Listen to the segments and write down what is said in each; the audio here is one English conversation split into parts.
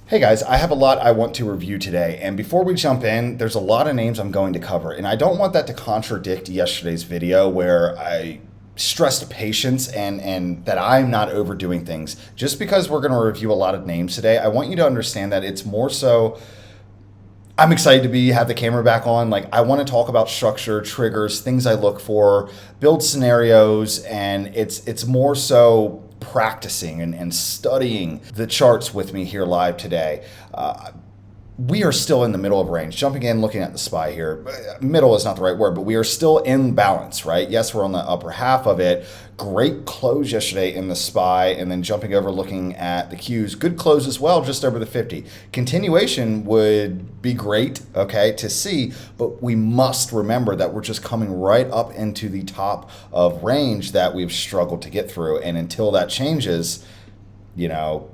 Hey guys, I have a lot I want to review today, and before we jump in, there's a lot of names I'm going to cover, and I don't want that to contradict yesterday's video where I stressed patience and that I'm not overdoing things. Just because we're going to review a lot of names today, I want you to understand that it's more so I'm excited to have the camera back on. Like, I want to talk about structure, triggers, things I look for, build scenarios, and it's more so practicing and studying the charts with me here live today. We are still in the middle of range. Jumping in, looking at the SPY here. Middle is not the right word, but we are still in balance, right? Yes, we're on the upper half of it. Great close yesterday in the SPY, and then jumping over, looking at the Qs. Good close as well, just over the 50. Continuation would be great, okay, to see, but we must remember that we're just coming right up into the top of range that we've struggled to get through, and until that changes, you know,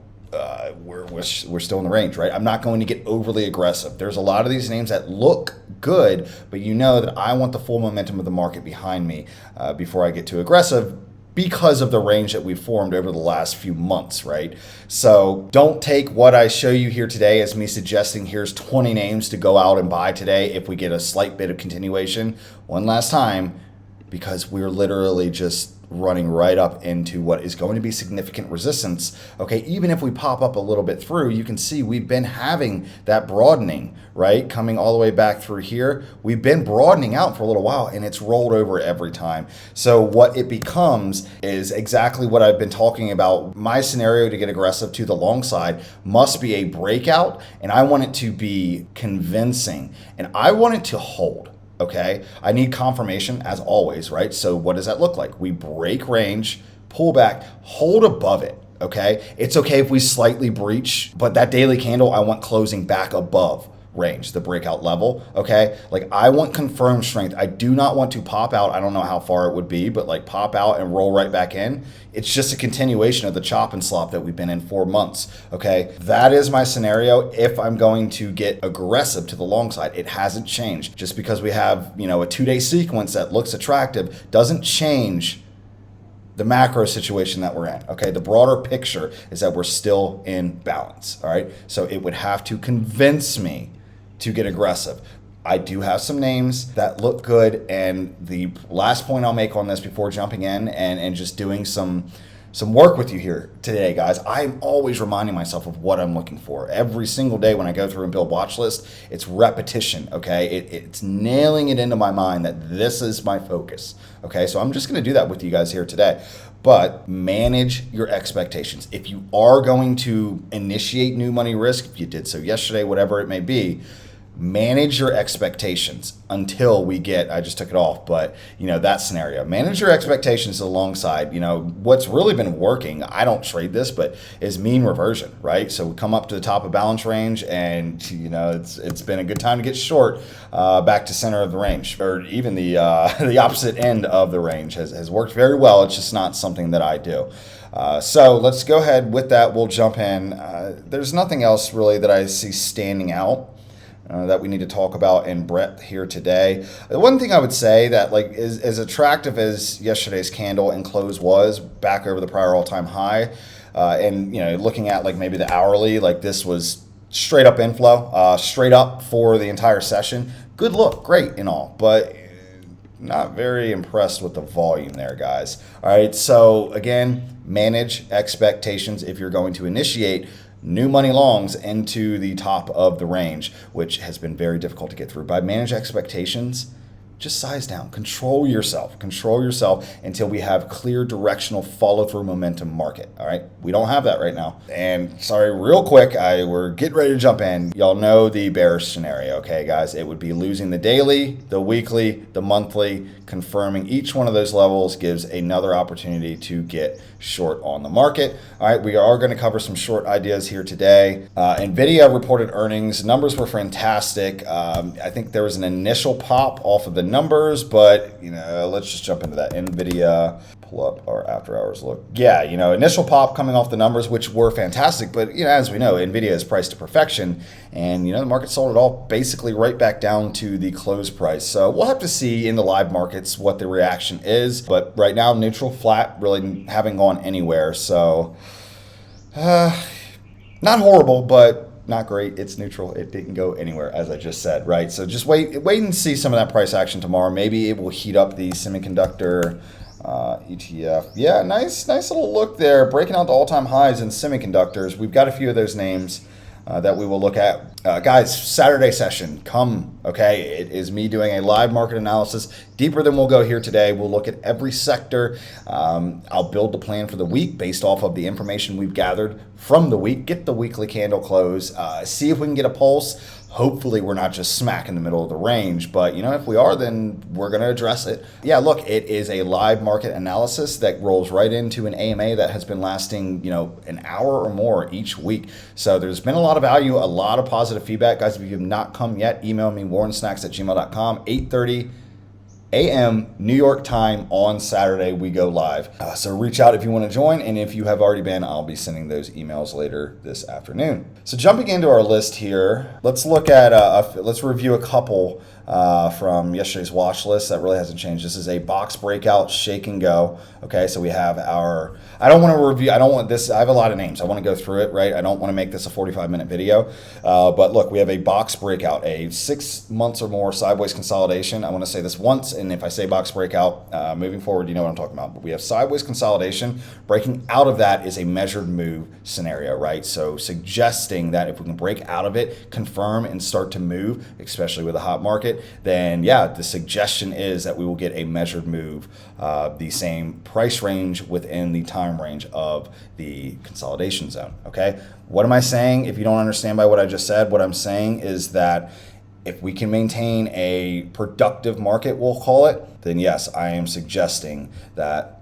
we're still in the range, right? I'm not going to get overly aggressive. There's a lot of these names that look good, but you know that I want the full momentum of the market behind me before I get too aggressive because of the range that we've formed over the last few months, right? So don't take what I show you here today as me suggesting here's 20 names to go out and buy today if we get a slight bit of continuation one last time, because we're literally just running right up into what is going to be significant resistance. Okay, even if we pop up a little bit through, you can see we've been having that broadening, right? Coming all the way back through here. We've been broadening out for a little while, and it's rolled over every time. So what it becomes is exactly what I've been talking about. My scenario to get aggressive to the long side must be a breakout, and I want it to be convincing, and I want it to hold. Okay, I need confirmation as always, right? So what does that look like? We break range, pull back, hold above it. Okay, it's okay if we slightly breach, but that daily candle I want closing back above range, the breakout level. Okay, like I want confirmed strength. I do not want to pop out. I don't know how far it would be, but like pop out and roll right back in. It's just a continuation of the chop and slop that we've been in for months. Okay, that is my scenario if I'm going to get aggressive to the long side. It hasn't changed. Just because we have, you know, a 2-day sequence that looks attractive doesn't change the macro situation that we're in. Okay, the broader picture is that we're still in balance. All right, so it would have to convince me to get aggressive. I do have some names that look good, and the last point I'll make on this before jumping in and just doing some work with you here today, guys, I'm always reminding myself of what I'm looking for. Every single day when I go through and build watch list, it's repetition, okay? It's nailing it into my mind that this is my focus, okay? So I'm just gonna do that with you guys here today. But manage your expectations. If you are going to initiate new money risk, if you did so yesterday, whatever it may be, manage your expectations until we get, I just took it off, but you know, that scenario. Manage your expectations alongside, you know, what's really been working, I don't trade this, but is mean reversion, right? So we come up to the top of balance range, and you know, it's been a good time to get short back to center of the range, or even the opposite end of the range has worked very well. It's just not something that I do. So let's go ahead with that. We'll jump in. There's nothing else really that I see standing out that we need to talk about in breadth here today. The one thing I would say that like is as attractive as yesterday's candle and close was back over the prior all-time high, and you know, looking at like maybe the hourly, like this was straight up inflow, straight up for the entire session. Good look, great and all, but not very impressed with the volume there, guys. All right, so again, manage expectations if you're going to initiate new money longs into the top of the range, which has been very difficult to get through. By manage expectations, just size down, control yourself until we have clear directional follow-through momentum market. All right, we don't have that right now. And sorry, real quick, we're getting ready to jump in. Y'all know the bearish scenario, okay, guys? It would be losing the daily, the weekly, the monthly. Confirming each one of those levels gives another opportunity to get short on the market. All right, we are going to cover some short ideas here today. NVIDIA reported earnings. Numbers were fantastic. I think there was an initial pop off of the numbers, but you know, let's just jump into that. NVIDIA, pull up our after hours look. Yeah, you know, initial pop coming off the numbers, which were fantastic, but you know, as we know, NVIDIA is priced to perfection, and you know, the market sold it all basically right back down to the close price. So we'll have to see in the live markets what the reaction is, but right now, neutral, flat, really haven't gone anywhere. So not horrible, but not great. It's neutral. It didn't go anywhere, as I just said, right? So just wait and see some of that price action tomorrow. Maybe it will heat up the semiconductor ETF. Yeah, nice little look there, breaking out the all-time highs in semiconductors. We've got a few of those names that we will look at. Guys, Saturday session, come, okay? It is me doing a live market analysis, deeper than we'll go here today. We'll look at every sector. I'll build the plan for the week based off of the information we've gathered from the week, get the weekly candle close, see if we can get a pulse. Hopefully we're not just smack in the middle of the range, but if we are, then we're going to address it. Yeah, look, it is a live market analysis that rolls right into an AMA that has been lasting, an hour or more each week. So there's been a lot of value, a lot of positive feedback. Guys, if you have not come yet, email me, WarrenSnax@gmail.com, 8:30 a.m. New York time on Saturday, we go live. So reach out if you want to join, and if you have already been, I'll be sending those emails later this afternoon. So jumping into our list here, let's look at, let's review a couple from yesterday's watch list that really hasn't changed. This is a box breakout shake and go. Okay, so we have our, I don't want this, I have a lot of names. I want to go through it, right? I don't want to make this a 45-minute video. But look, we have a box breakout, a 6 months or more sideways consolidation. I want to say this once, and if I say box breakout, moving forward, you know what I'm talking about. But we have sideways consolidation. Breaking out of that is a measured move scenario, right? So suggesting that if we can break out of it, confirm, and start to move, especially with a hot market, then yeah, the suggestion is that we will get a measured move, the same price range within the time range of the consolidation zone, okay? What am I saying? If you don't understand by what I just said, what I'm saying is that if we can maintain a productive market, we'll call it, then yes, I am suggesting that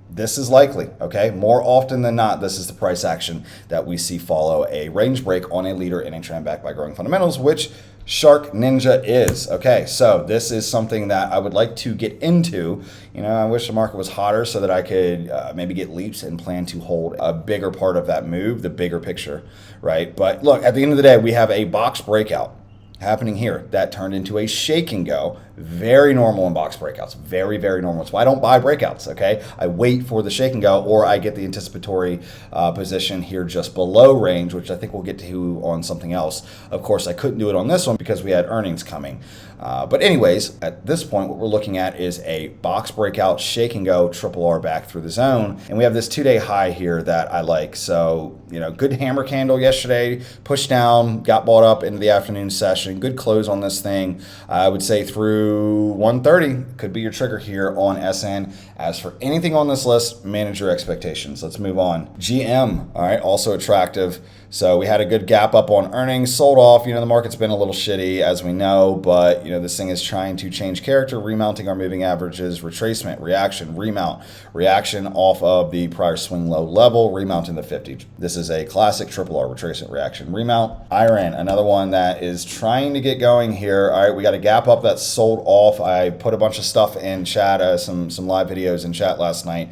this is likely, okay? More often than not, this is the price action that we see follow a range break on a leader in a trend backed by growing fundamentals, which Shark Ninja is. Okay, so this is something that I would like to get into. I wish the market was hotter so that I could maybe get leaps and plan to hold a bigger part of that move, the bigger picture, right? But look, at the end of the day, we have a box breakout happening here that turned into a shake and go. Very normal in box breakouts. Very, very normal. That's why I don't buy breakouts, okay? I wait for the shake and go, or I get the anticipatory position here just below range, which I think we'll get to on something else. Of course, I couldn't do it on this one because we had earnings coming. But anyways, at this point, what we're looking at is a box breakout, shake and go, triple R back through the zone. And we have this 2-day high here that I like. So, good hammer candle yesterday, pushed down, got bought up into the afternoon session. Good close on this thing. I would say through 130 could be your trigger here on SN. As for anything on this list, manage your expectations. Let's move on. GM, all right, also attractive. So we had a good gap up on earnings, sold off. The market's been a little shitty, as we know, but this thing is trying to change character, remounting our moving averages, retracement, reaction, remount, reaction off of the prior swing low level, remounting the 50. This is a classic triple R, retracement, reaction, remount. IREN, another one that is trying to get going here. All right, we got a gap up that's sold off. I put a bunch of stuff in chat, some live videos in chat last night.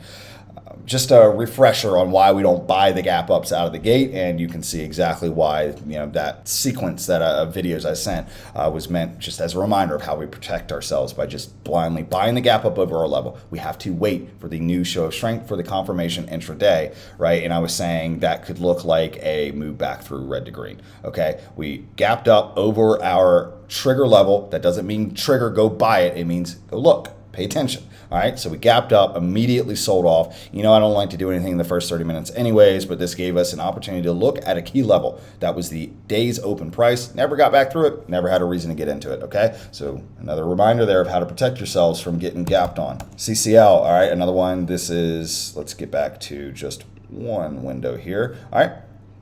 Just a refresher on why we don't buy the gap ups out of the gate, and you can see exactly why that sequence that of videos I sent was meant just as a reminder of how we protect ourselves by just blindly buying the gap up over our level. We have to wait for the new show of strength for the confirmation intraday, right? And I was saying that could look like a move back through red to green. Okay, we gapped up over our trigger level. That doesn't mean trigger, go buy it. It means go look, pay attention. All right, so we gapped up, immediately sold off. I don't like to do anything in the first 30 minutes anyways, but this gave us an opportunity to look at a key level. That was the day's open price. Never got back through it, never had a reason to get into it, okay? So another reminder there of how to protect yourselves from getting gapped on. CCL, all right, another one. This is, let's get back to just one window here. All right,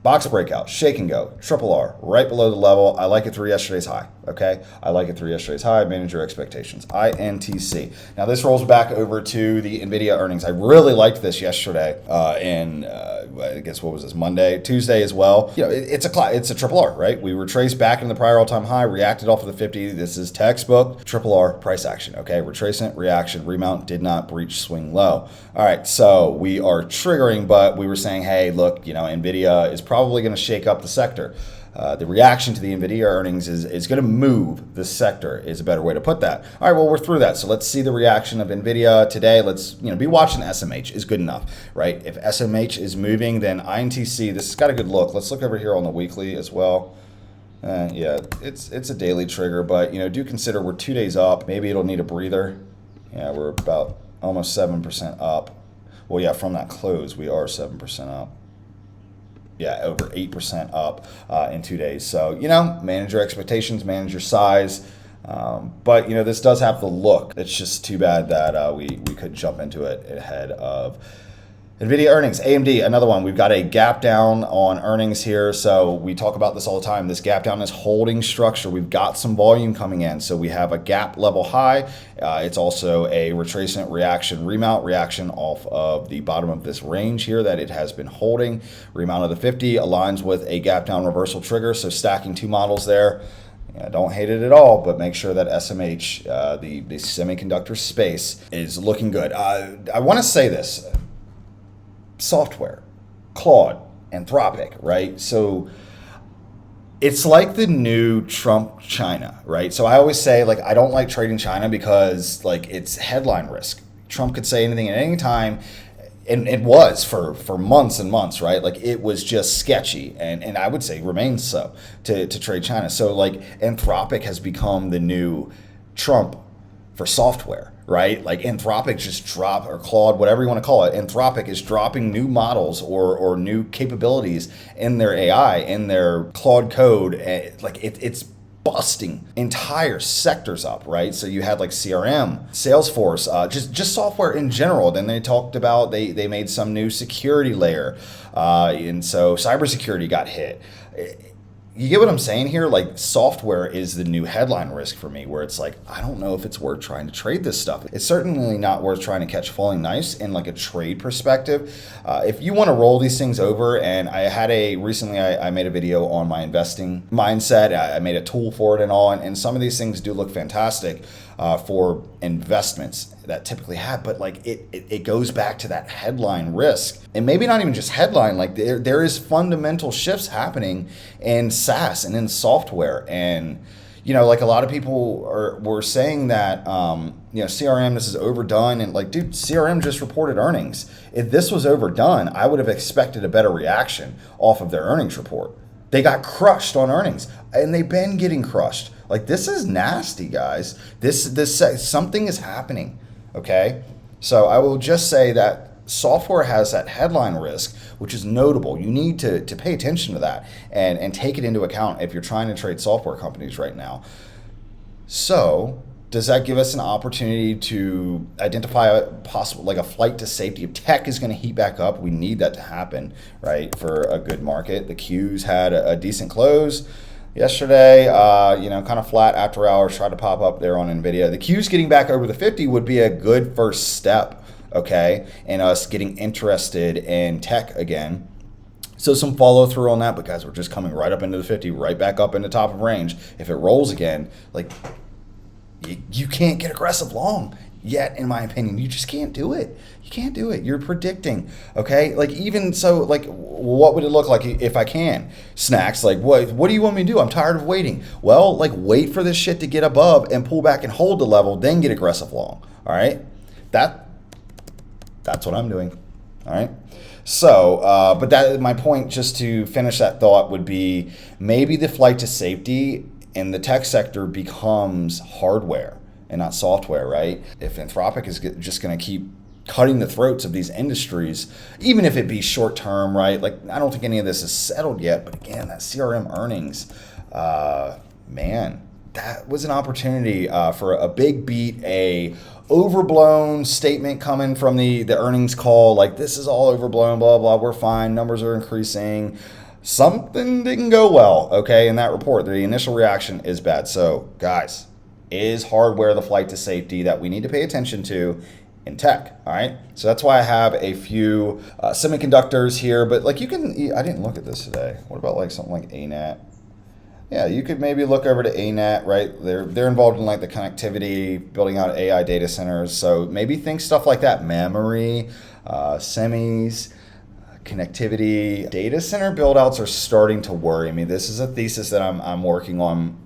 box breakout, shake and go, triple R, right below the level. I like it through yesterday's high, okay? I like it through yesterday's high, manage your expectations. INTC. Now this rolls back over to the NVIDIA earnings. I really liked this yesterday I guess, what was this, Monday, Tuesday as well. It's a triple R, right? We retraced back into the prior all-time high, reacted off of the 50. This is textbook triple R price action, okay? Retracement, reaction, remount, did not breach swing low. All right, so we are triggering, but we were saying, hey, look, NVIDIA is probably going to shake up the sector. the reaction to the NVIDIA earnings is going to move the sector, is a better way to put that. All right, well, we're through that. So let's see the reaction of NVIDIA today. Let's be watching SMH is good enough, right? If SMH is moving, then INTC, this has got a good look. Let's look over here on the weekly as well. Yeah, it's a daily trigger, but do consider we're 2 days up. Maybe it'll need a breather. Yeah, we're about almost 7% up. Well, yeah, from that close, we are 7% up. Yeah, over 8% up in 2 days. So, manage your expectations, manage your size. But, this does have the look. It's just too bad that we could jump into it ahead of NVIDIA earnings. AMD, another one. We've got a gap down on earnings here. So we talk about this all the time. This gap down is holding structure. We've got some volume coming in. So we have a gap level high. It's also a retracement reaction, remount reaction off of the bottom of this range here that it has been holding. Remount of the 50 aligns with a gap down reversal trigger. So stacking two models there. I don't hate it at all, but make sure that SMH, the semiconductor space, is looking good. I want to say this. Software, Claude, Anthropic, right? So it's like the new Trump China, right? So I always say, I don't like trading China because, it's headline risk. Trump could say anything at any time, and it was for months and months, right? It was just sketchy, and I would say remains so to trade China. So, Anthropic has become the new Trump for software, right? Anthropic just dropped, or Claude, whatever you want to call it, Anthropic is dropping new models or new capabilities in their AI, in their Claude code. It's busting entire sectors up, right? So you had CRM, Salesforce, just software in general. Then they talked about they made some new security layer, and so cybersecurity got hit. You get what I'm saying here? Software is the new headline risk for me, where it's I don't know if it's worth trying to trade this stuff. It's certainly not worth trying to catch falling knives in a trade perspective. If you want to roll these things over, and I had recently I made a video on my investing mindset. I made a tool for it and all, and some of these things do look fantastic for investments that typically have, but it goes back to that headline risk, and maybe not even just headline. There is fundamental shifts happening in SaaS and in software, and a lot of people were saying that CRM, this is overdone, and dude, CRM just reported earnings. If this was overdone, I would have expected a better reaction off of their earnings report. They got crushed on earnings, and they've been getting crushed. This is nasty, guys. This something is happening. Okay, so I will just say that software has that headline risk, which is notable. You need to pay attention to that and take it into account if you're trying to trade software companies right now. So does that give us an opportunity to identify a possible, a flight to safety? If tech is going to heat back up, we need that to happen, right, for a good market. The Qs had a decent close yesterday, kind of flat after hours, tried to pop up there on NVIDIA. The Qs getting back over the 50 would be a good first step, okay, and us getting interested in tech again. So some follow through on that, but guys, we're just coming right up into the 50, right back up in the top of range. If it rolls again, you can't get aggressive long yet, in my opinion. You just can't do it. You can't do it. You're predicting, okay? Even so, what would it look like if I can? Snacks, what do you want me to do? I'm tired of waiting. Well, wait for this shit to get above and pull back and hold the level, then get aggressive long, all right? That's what I'm doing, all right? So, but my point, just to finish that thought, would be maybe the flight to safety in the tech sector becomes hardware and not software, right? If Anthropic is just going to keep cutting the throats of these industries, even if it be short term, right? I don't think any of this is settled yet, but again, that CRM earnings, man, that was an opportunity for a big beat, a overblown statement coming from the earnings call, this is all overblown, blah, blah, we're fine, numbers are increasing. Something didn't go well, okay, in that report. The initial reaction is bad. So, guys, is hardware the flight to safety that we need to pay attention to in tech, all right? So that's why I have a few semiconductors here, but I didn't look at this today. What about something like ANAT? Yeah, you could maybe look over to ANAT, right? They're involved in the connectivity, building out AI data centers. So maybe think stuff like that, memory, semis, connectivity. Data center buildouts are starting to worry me. This is a thesis that I'm working on.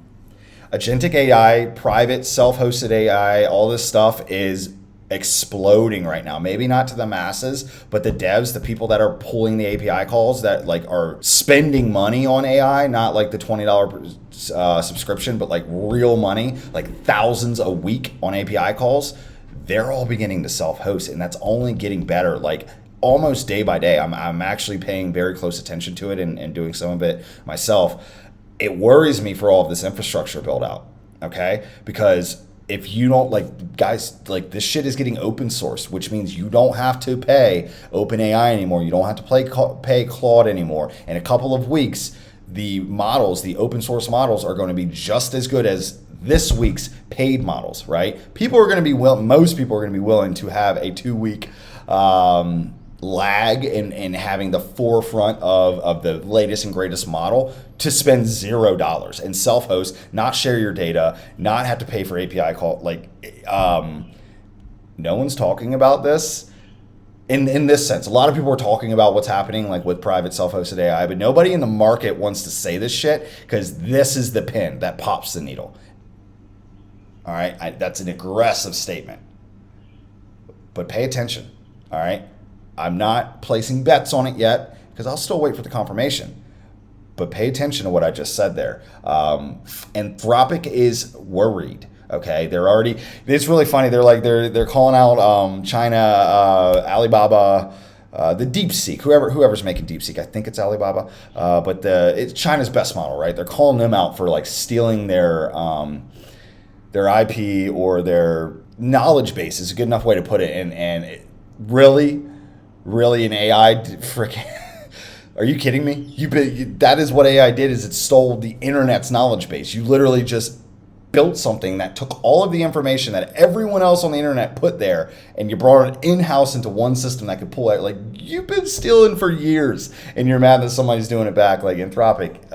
Agentic AI, private, self-hosted AI, all this stuff is exploding right now. Maybe not to the masses, but the devs, the people that are pulling the API calls that like are spending money on AI, not like the $20 subscription, but like real money, like thousands a week on API calls, they're all beginning to self-host, and that's only getting better. Like almost day by day, I'm actually paying very close attention to it and doing some of it myself. It worries me for all of this infrastructure build out, okay? Because if you don't, like, guys, like this shit is getting open source, which means you don't have to pay OpenAI anymore. You don't have to pay Claude anymore. In a couple of weeks, the models, the open source models, are going to be just as good as this week's paid models, right? Most people are going to be willing to have a 2-week lag in having the forefront of the latest and greatest model to spend $0 and self-host, not share your data, not have to pay for API call. Like, no one's talking about this in this sense. A lot of people are talking about what's happening like with private self-hosted AI, but nobody in the market wants to say this shit because this is the pin that pops the needle. All right, that's an aggressive statement, but pay attention. All right. I'm not placing bets on it yet because I'll still wait for the confirmation. But pay attention to what I just said there. Anthropic is worried. Okay, they're already. It's really funny. They're calling out China, Alibaba, the DeepSeek, whoever's making DeepSeek. I think it's Alibaba, but it's China's best model, right? They're calling them out for like stealing their IP or their knowledge base is a good enough way to put it. And really an AI freaking are you kidding me? That is what AI did, is it stole the internet's knowledge base. You literally just built something that took all of the information that everyone else on the internet put there, and you brought it in-house into one system that could pull out. Like, you've been stealing for years and you're mad that somebody's doing it back. Like Anthropic,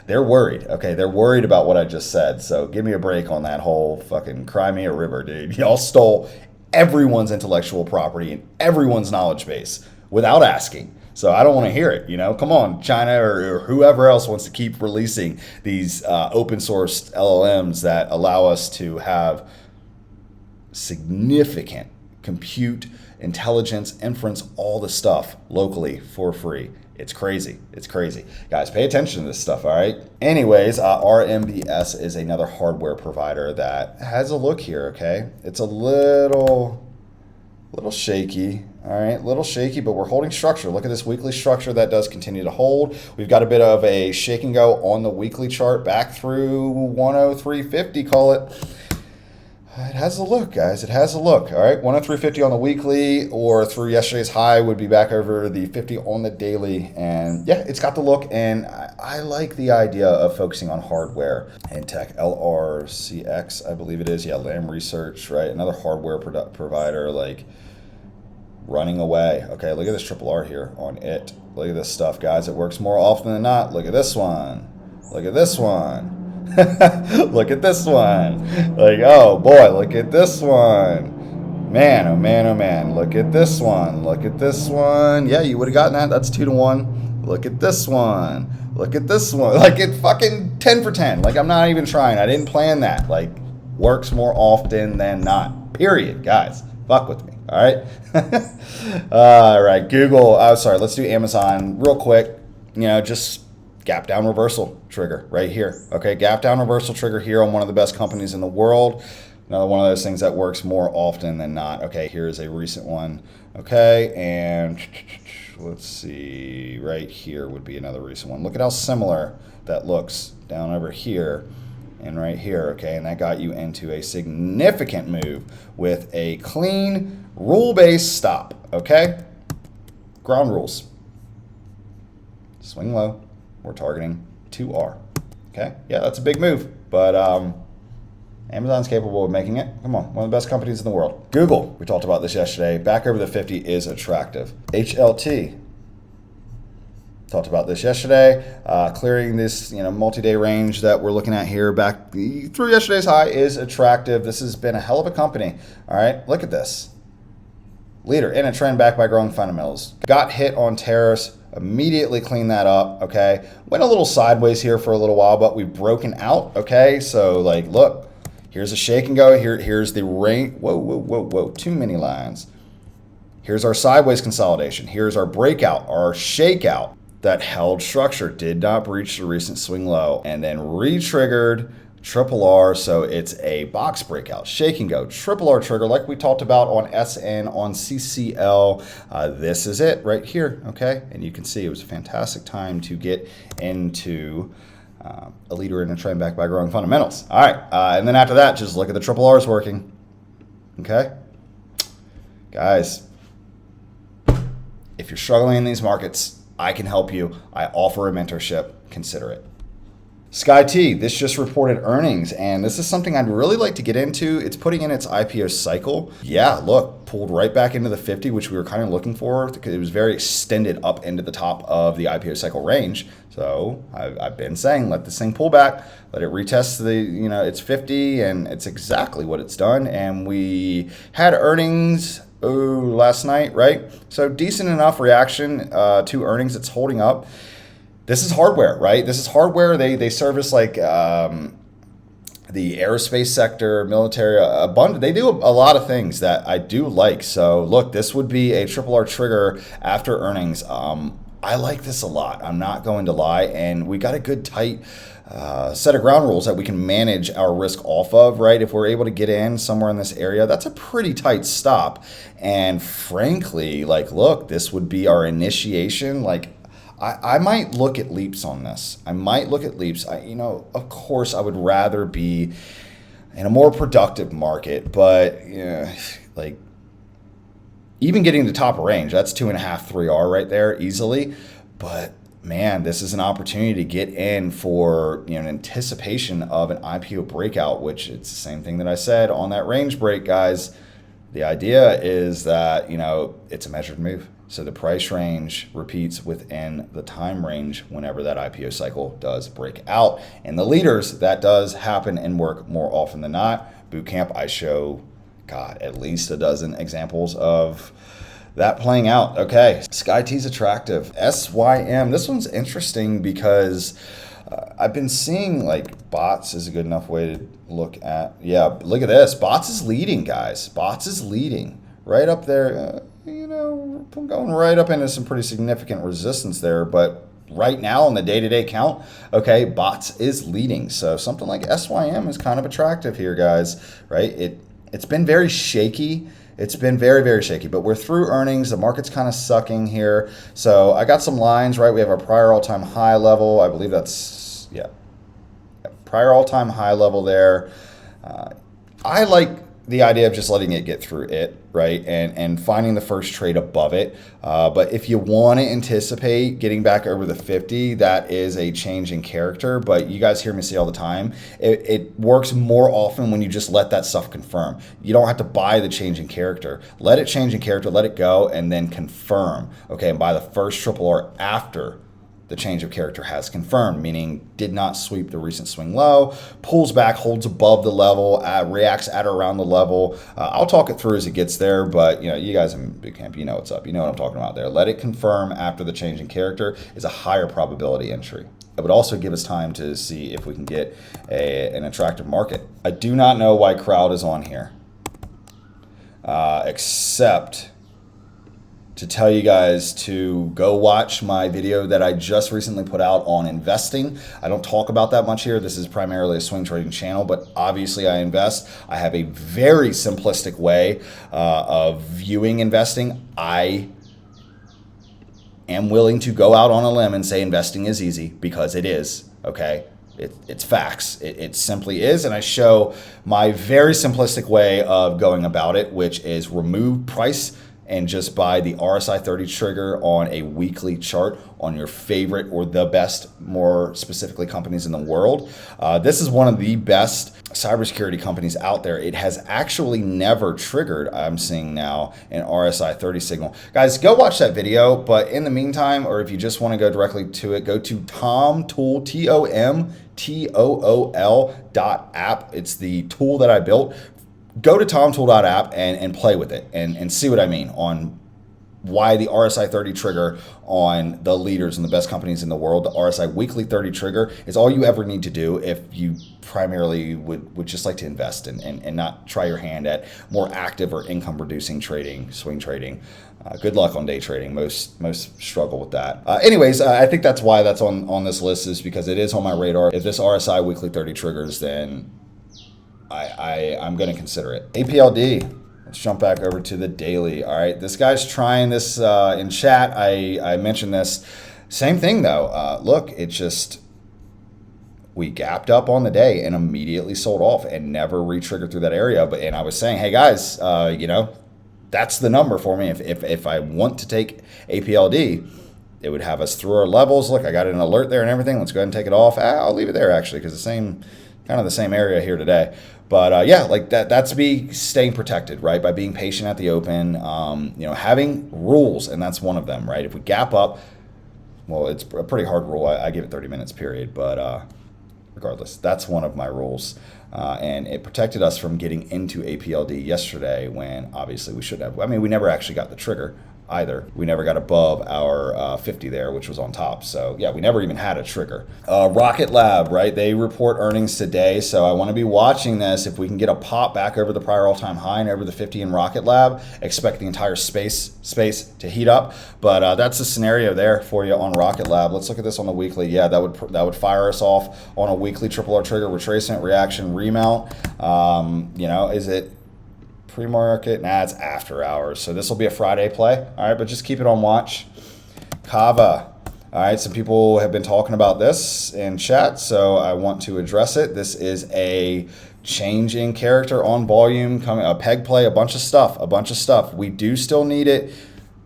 they're worried. Okay, they're worried about what I just said. So give me a break on that whole fucking cry me a river, dude. Y'all stole everyone's intellectual property and everyone's knowledge base without asking. So I don't want to hear it. Come on, China or whoever else wants to keep releasing these open source LLMs that allow us to have significant compute, intelligence, inference, all the stuff locally for free. It's crazy. It's crazy. Guys, pay attention to this stuff, all right? Anyways, RMBS is another hardware provider that has a look here, okay? It's a little shaky, all right? Little shaky, but we're holding structure. Look at this weekly structure that does continue to hold. We've got a bit of a shake and go on the weekly chart back through 103.50, call it. It has a look, guys. It has a look. All right, 103.50 on the weekly, or through yesterday's high would be back over the 50 on the daily. And yeah, it's got the look, and I like the idea of focusing on hardware and tech. LRCX, I believe it is. Yeah, Lam Research, right? Another hardware provider, like running away. Okay, look at this triple R here on it. Look at this stuff, guys. It works more often than not. Look at this one. Look at this one. Look at this one. Like, oh boy, look at this one. Man, oh man, oh man. Look at this one. Look at this one. Yeah, you would have gotten that. That's 2-to-1. Look at this one. Look at this one. Like, it fucking 10 for 10. Like, I'm not even trying. I didn't plan that. Like, works more often than not. Period, guys. Fuck with me. All right. All right. Google. Oh, sorry. Let's do Amazon real quick. Just gap down reversal trigger right here. Okay, gap down reversal trigger here on one of the best companies in the world. Another one of those things that works more often than not. Okay, here's a recent one. Okay, and let's see, right here would be another recent one. Look at how similar that looks down over here and right here. Okay, and that got you into a significant move with a clean rule-based stop. Okay, ground rules. Swing low. We're targeting 2R. Okay, yeah, that's a big move, but Amazon's capable of making it. Come on, one of the best companies in the world. Google, we talked about this yesterday. Back over the 50 is attractive. HLT, talked about this yesterday. Clearing this multi-day range that we're looking at here back through yesterday's high is attractive. This has been a hell of a company. All right, look at this. Leader in a trend backed by growing fundamentals. Got hit on tariffs, immediately cleaned that up, okay? Went a little sideways here for a little while, but we've broken out, okay? So like, look, here's a shake and go. Here's the range. Whoa, too many lines. Here's our sideways consolidation. Here's our breakout, our shakeout that held structure, did not breach the recent swing low, and then re-triggered triple R, so it's a box breakout, shake and go, triple R trigger like we talked about on SN, on CCL. This is it right here, okay? And you can see it was a fantastic time to get into a leader in a trend backed by growing fundamentals. All right, and then after that, just look at the triple R's working, okay? Guys, if you're struggling in these markets, I can help you. I offer a mentorship. Consider it. SKYT, this just reported earnings, and this is something I'd really like to get into. It's putting in its IPO cycle. Yeah, look, pulled right back into the 50, which we were kind of looking for because it was very extended up into the top of the IPO cycle range. So I've been saying, let this thing pull back, let it retest the, its 50, and it's exactly what it's done. And we had earnings last night, right? So decent enough reaction to earnings. It's holding up. This is hardware, right? This is hardware. They service like the aerospace sector, military, abundant. They do a lot of things that I do like. So look, this would be a triple R trigger after earnings. I like this a lot. I'm not going to lie. And we got a good tight set of ground rules that we can manage our risk off of, right? If we're able to get in somewhere in this area, that's a pretty tight stop. And frankly, like, look, this would be our initiation. Like, I might look at leaps on this. I might look at leaps. Of course, I would rather be in a more productive market, but like even getting to top of range, that's 2.5, 3R right there easily. But man, this is an opportunity to get in for an anticipation of an IPO breakout, which it's the same thing that I said on that range break, guys. The idea is that it's a measured move. So the price range repeats within the time range whenever that IPO cycle does break out. And the leaders, that does happen and work more often than not. Bootcamp, I show, at least a dozen examples of that playing out. Okay, SKYT's attractive. SYM, this one's interesting because I've been seeing like bots is a good enough way to look at. Yeah, look at this. Bots is leading, guys. Bots is leading right up there. Going right up into some pretty significant resistance there, but right now on the day-to-day count, okay, bots is leading. So something like SYM is kind of attractive here, guys, right? It's been very shaky. It's been very, very shaky, but we're through earnings. The market's kind of sucking here. So I got some lines, right? We have our prior all-time high level. I believe that's, prior all-time high level there. I like the idea of just letting it get through it, right? And finding the first trade above it. But if you want to anticipate getting back over the 50, that is a change in character. But you guys hear me say all the time, it works more often when you just let that stuff confirm. You don't have to buy the change in character. Let it change in character, let it go, and then confirm. Okay, and buy the first triple R after the change of character has confirmed, meaning did not sweep the recent swing low, pulls back, holds above the level, reacts at or around the level. I'll talk it through as it gets there, but you guys in Bootcamp, you know what's up. You know what I'm talking about there. Let it confirm after the change in character is a higher probability entry. It would also give us time to see if we can get an attractive market. I do not know why crowd is on here, except to tell you guys to go watch my video that I just recently put out on investing. I don't talk about that much here. This is primarily a swing trading channel, but obviously I invest. I have a very simplistic way of viewing investing. I am willing to go out on a limb and say investing is easy because it is, okay? It's facts. It simply is, and I show my very simplistic way of going about it, which is remove price and just buy the RSI 30 trigger on a weekly chart on your favorite or the best, more specifically, companies in the world. This is one of the best cybersecurity companies out there. It has actually never triggered, I'm seeing now, an RSI 30 signal. Guys, go watch that video, but in the meantime, or if you just want to go directly to it, go to TomTool, TOMTOOL.app. It's the tool that I built go to tomtool.app and play with it and see what I mean on why the RSI 30 trigger on the leaders and the best companies in the world, the RSI weekly 30 trigger, is all you ever need to do if you primarily would just like to invest and not try your hand at more active or income producing trading, swing trading. Good luck on day trading. Most struggle with that. Anyways, I think that's why that's on this list, is because it is on my radar. If this RSI weekly 30 triggers, then I'm going to consider it. APLD. Let's jump back over to the daily. All right, this guy's trying this in chat. I mentioned this. Same thing though. Look, it just, we gapped up on the day and immediately sold off and never re-triggered through that area. And I was saying, hey guys, you know, that's the number for me. If I want to take APLD, it would have us through our levels. Look, I got an alert there and everything. Let's go ahead and take it off. I'll leave it there actually, because kind of the same area here today. But yeah, like that's me staying protected, right? By being patient at the open, you know, having rules, and that's one of them, right? If we gap up, well, it's a pretty hard rule. I give it 30 minutes period, but regardless, that's one of my rules. And it protected us from getting into APLD yesterday when obviously we should have. I mean, we never actually got the trigger either. We never got above our 50 there, which was on top. So yeah, we never even had a trigger. Rocket Lab, right? They report earnings today. So I want to be watching this. If we can get a pop back over the prior all-time high and over the 50 in Rocket Lab, expect the entire space to heat up. But that's the scenario there for you on Rocket Lab. Let's look at this on the weekly. Yeah, that would fire us off on a weekly triple R trigger, retracement, reaction, remount. You know, is it pre-market? Nah, it's after hours. So this will be a Friday play. All right, but just keep it on watch. CAVA. All right, some people have been talking about this in chat, so I want to address it. This is a change in character on volume, coming a peg play, a bunch of stuff. We do still need it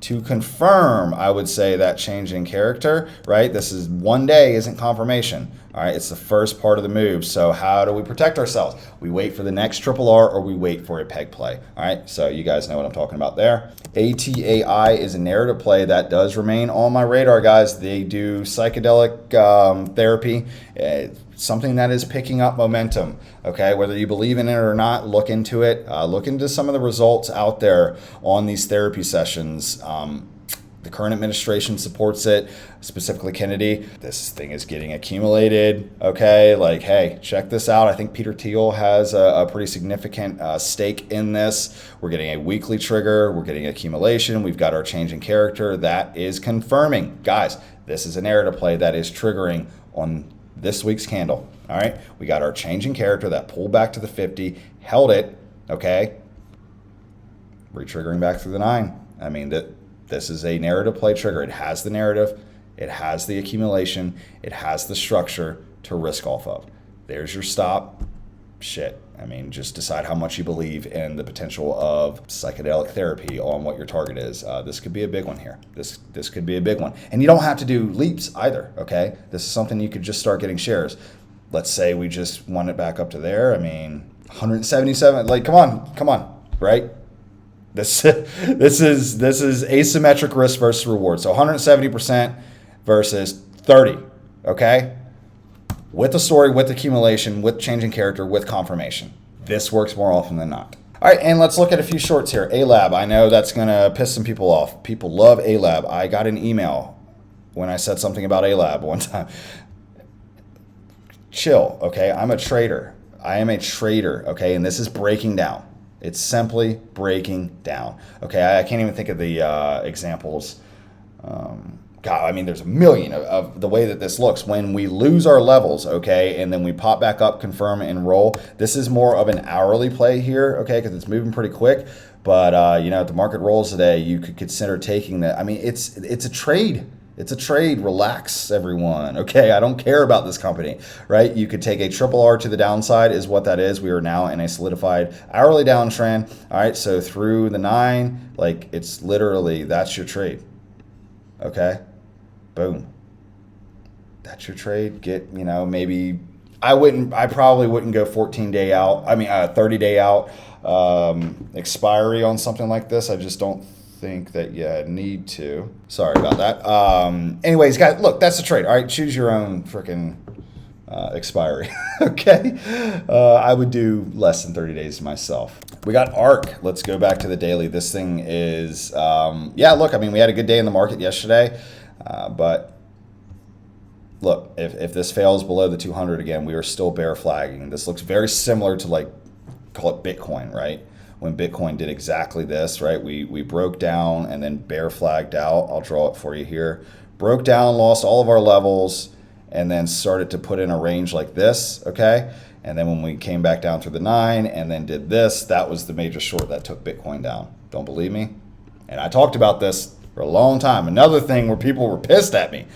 to confirm, I would say, that change in character, right? This is one day, isn't confirmation. All right, it's the first part of the move. So how do we protect ourselves? We wait for the next triple R or we wait for a peg play. All right, so you guys know what I'm talking about there. ATAI is a narrative play that does remain on my radar, guys. They do psychedelic therapy. Something that is picking up momentum, okay? Whether you believe in it or not, look into it. Look into some of the results out there on these therapy sessions. The current administration supports it, specifically Kennedy. This thing is getting accumulated, okay? Like, hey, check this out. I think Peter Thiel has a pretty significant stake in this. We're getting a weekly trigger. We're getting accumulation. We've got our change in character. That is confirming. Guys, this is a narrative play that is triggering on this week's candle. All right, we got our change in character that pulled back to the 50, held it, okay, re-triggering back through the 9. I mean, this is a narrative play trigger. It has the narrative, it has the accumulation, it has the structure to risk off of. There's your stop. Shit. I mean, just decide how much you believe in the potential of psychedelic therapy on what your target is. This could be a big one here. This could be a big one. And you don't have to do leaps either, okay? This is something you could just start getting shares. Let's say we just want it back up to there. I mean, 177, like, come on, right? This is asymmetric risk versus reward. So 170% versus 30, okay? With the story, with accumulation, with changing character, with confirmation. This works more often than not. All right, and let's look at a few shorts here. ALAB, I know that's gonna piss some people off. People love ALAB. I got an email when I said something about ALAB one time. Chill, okay? I'm a trader. I am a trader, okay? And this is breaking down. It's simply breaking down, okay? I can't even think of the examples. God, I mean, there's a million of the way that this looks. When we lose our levels, okay, and then we pop back up, confirm, and roll. This is more of an hourly play here, okay, because it's moving pretty quick. But, you know, if the market rolls today, you could consider taking that. I mean, it's a trade. It's a trade. Relax, everyone, okay? I don't care about this company, right? You could take a triple R to the downside is what that is. We are now in a solidified hourly downtrend, all right? So through the 9, like, it's literally, that's your trade, okay? Boom. That's your trade. Get, you know, maybe I probably wouldn't go 14-day out. I mean, 30-day out expiry on something like this. I just don't think that you need to. Sorry about that. Anyways, guys, look, that's the trade. All right, choose your own freaking expiry. Okay. I would do less than 30 days myself. We got ARK. Let's go back to the daily. This thing is, yeah, look, I mean, we had a good day in the market yesterday, but look, if this fails below the 200 again, we are still bear flagging. This looks very similar to, like, call it Bitcoin, right? When Bitcoin did exactly this, right? We broke down and then bear flagged out. I'll draw it for you here. Broke down, lost all of our levels, and then started to put in a range like this, okay? And then when we came back down through the 9 and then did this, that was the major short that took Bitcoin down. Don't believe me? And I talked about this for a long time. Another thing where people were pissed at me.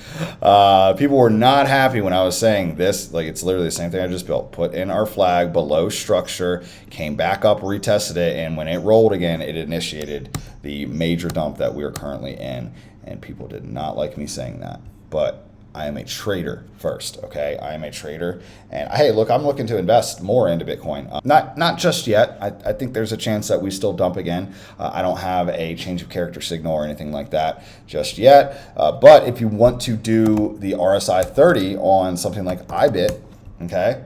People were not happy when I was saying this. Like, it's literally the same thing I just built. Put in our flag below structure, came back up, retested it, and when it rolled again, it initiated the major dump that we are currently in. And people did not like me saying that. But I am a trader first, okay? I am a trader. And hey, look, I'm looking to invest more into Bitcoin. Not just yet. I think there's a chance that we still dump again. I don't have a change of character signal or anything like that just yet. But if you want to do the RSI 30 on something like IBIT, okay?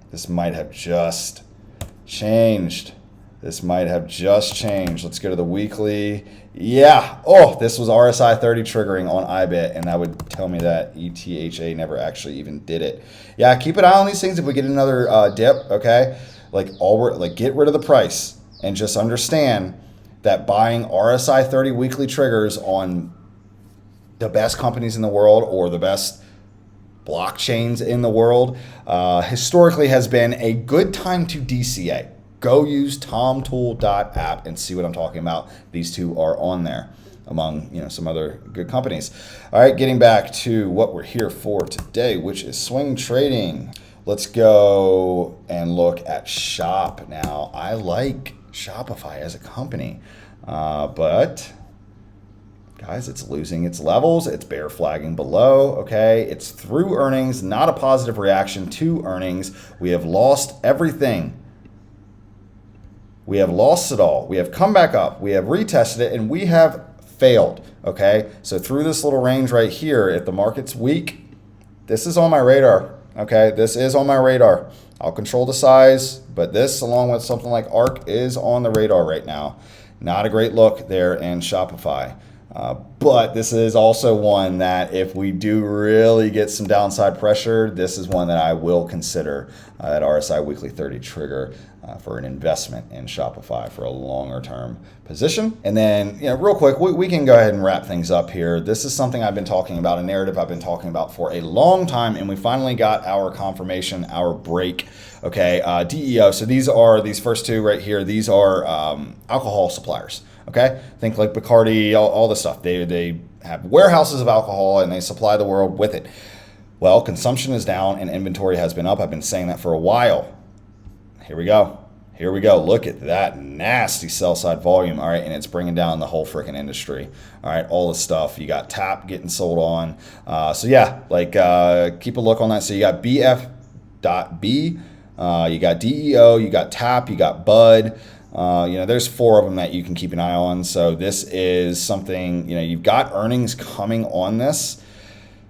This might have just changed. This might have just changed. Let's go to the weekly. Yeah. Oh, this was RSI 30 triggering on IBIT, and that would tell me that ETHA never actually even did it. Yeah, keep an eye on these things. If we get another dip, okay, get rid of the price and just understand that buying RSI 30 weekly triggers on the best companies in the world or the best blockchains in the world historically has been a good time to DCA. Go use tomtool.app and see what I'm talking about. These two are on there among some other good companies. All right, getting back to what we're here for today, which is swing trading. Let's go and look at Shop now. I like Shopify as a company, but guys, it's losing its levels. It's bear flagging below, okay? It's through earnings, not a positive reaction to earnings. We have lost everything. We have lost it all. We have come back up. We have retested it, and we have failed, okay? So through this little range right here, if the market's weak, this is on my radar, okay? This is on my radar. I'll control the size, but this, along with something like ARK, is on the radar right now. Not a great look there in Shopify. But this is also one that if we do really get some downside pressure, this is one that I will consider that RSI weekly 30 trigger for an investment in Shopify for a longer term position. And then, real quick, we can go ahead and wrap things up here. This is something I've been talking about, a narrative I've been talking about for a long time, and we finally got our confirmation, our break. Okay, DEO. So these first two right here, these are alcohol suppliers. Okay, think like Bacardi, all the stuff. They have warehouses of alcohol and they supply the world with it. Well, consumption is down and inventory has been up. I've been saying that for a while. Here we go. Here we go. Look at that nasty sell side volume. All right, and it's bringing down the whole freaking industry. All right, all the stuff. You got TAP getting sold on. So yeah, keep a look on that. So you got BF.B, you got DEO, you got TAP, you got Bud. There's 4 of them that you can keep an eye on. So this is something, you've got earnings coming on this.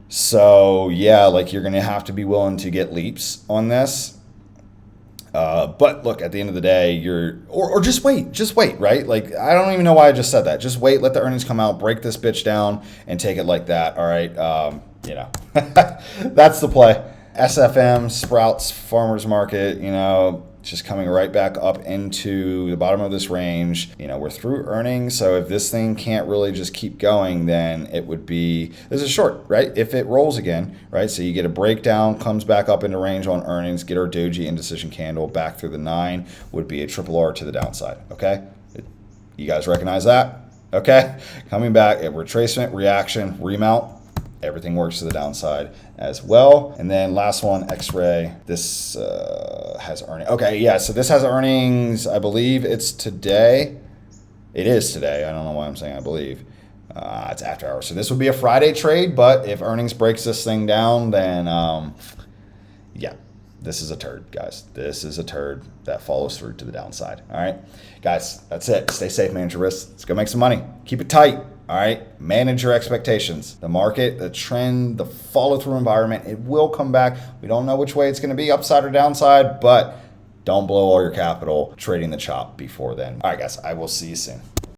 So yeah, you're going to have to be willing to get leaps on this. But look, at the end of the day, or just wait, right? I don't even know why I just said that. Just wait, let the earnings come out, break this bitch down and take it like that. All right. That's the play. SFM, Sprouts, Farmers Market, just coming right back up into the bottom of this range. We're through earnings, so if this thing can't really just keep going, then it would be, this is short, right? If it rolls again, right? So you get a breakdown, comes back up into range on earnings, get our doji indecision candle back through the 9, would be a triple R to the downside, okay? You guys recognize that? Okay, coming back, a retracement, reaction, remount, everything works to the downside as well. And then last one, XRAY. This has earnings. Okay, yeah, so this has earnings. I believe it's today. It is today. I don't know why I'm saying I believe. It's after hours. So this would be a Friday trade, but if earnings breaks this thing down, then yeah, this is a turd, guys. This is a turd that follows through to the downside. All right, guys, that's it. Stay safe, manage your risks. Let's go make some money. Keep it tight. All right, manage your expectations. The market, the trend, the follow-through environment, it will come back. We don't know which way it's going to be, upside or downside, but Don't blow all your capital trading the chop before then. All right, guys, I will see you soon.